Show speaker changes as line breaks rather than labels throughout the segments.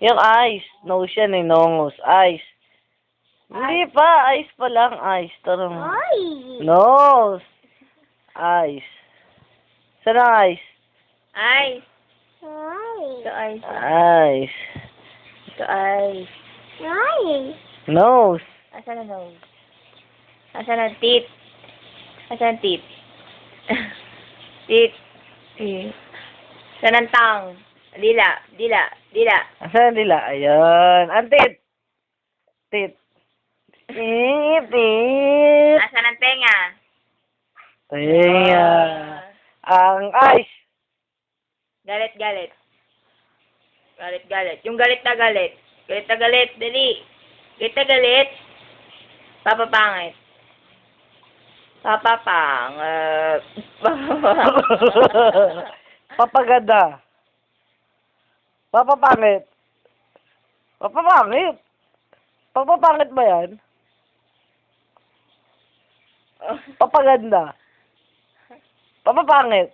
Yung eyes. Nose yan eh. Nose. Eyes. Hindi pa. Eyes pa lang. Eyes. Tarong.
Ay!
Nose. Eyes. Saan ang eyes?
Eyes.
Ay!
Ito eyes.
Eyes.
Ito eyes.
Ay!
Nose.
Asan ang nose? Asan ang teeth? Asan ang teeth? Teeth. Teeth. Asan ang tongue? Dila. Dila. Dila.
Asan ang dila? Ayun. Ang tit. Tit. Tit.
Asan ang tenga?
Tenga. Ang eyes.
Galit, galit. Galit, galit. Yung galit na galit. Galit na galit. Dali. Galit na galit. Papapangit. Papapangit.
Papaganda. Papapangit. Papapangit. Papapangit ba yan? Papaganda. Papapangit.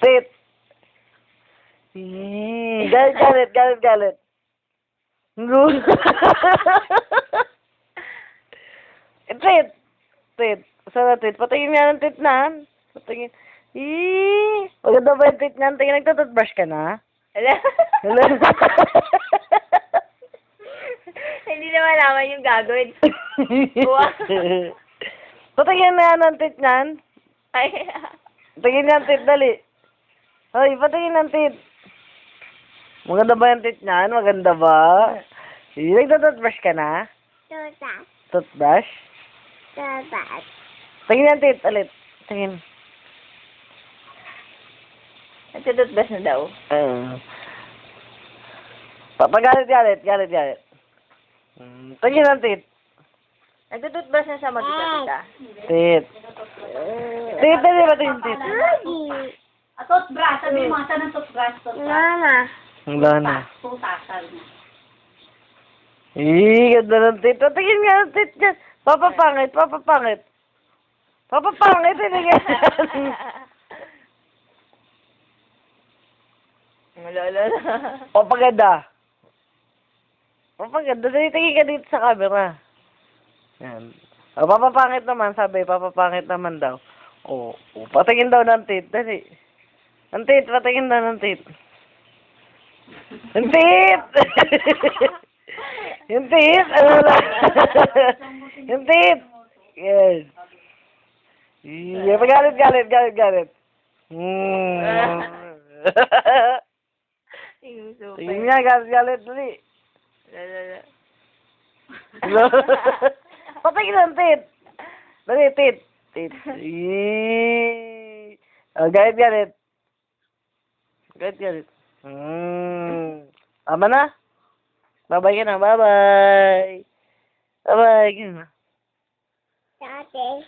Tit. Galit, galit, galit, galit. Tit. Tit. Saan na tit? Patingin nga ng tit na. Patingin. Maganda ba yung tit niyan? Tingin, nagtututbrush ka na?
Ala.
Hello?
Hindi na malaman yung gagawin.
Patingin na ng tit niyan.
Ay.
Patingin ng tit, dali. Hoy, patingin ng tit. Maganda ba yung tit niyan? Maganda ba? Nagtututbrush ka na?
Tuta.
Toothbrush?
Tuta.
Tingin ng tit, ulit. Tingin.
Nagtututbrush na daw.
Papagalit, galit, galit, galit. Tingin ng tit.
Nagtututbrush na siya magkita-kita.
Tit. Tit, dali ba tingin tit?
Ay!
Toothbrush, sabi mo, saan ang toothbrush?
Mama.
Wala na.
Tutasal na.
Ganda ng tit. Tingin nga ng tit dyan. Papapangit, papapangit. Papapangit, hindi nga.
Malala.
Papaganda. Papaganda. Dali, tingin ka dito sa camera. Yan. O, papapangit naman, sabi. Papapangit naman daw. O, patingin daw ng tit. Dali. Ang tit, patingin daw ng tit. Ang tit! Yung tit! Ano lang? Yung tit! Yes. Yeah, galit, galit, galit, galit.
Yung super.
Tingin nga, galit, galit. Dali.
Lalala.
Patingin ng tit. Dali, tit. Tit. Yee. Oh, galit, galit. Galit, galit. Tama na? Bye-bye ka na. Bye-bye. Bye-bye. Ganun na.
Tate.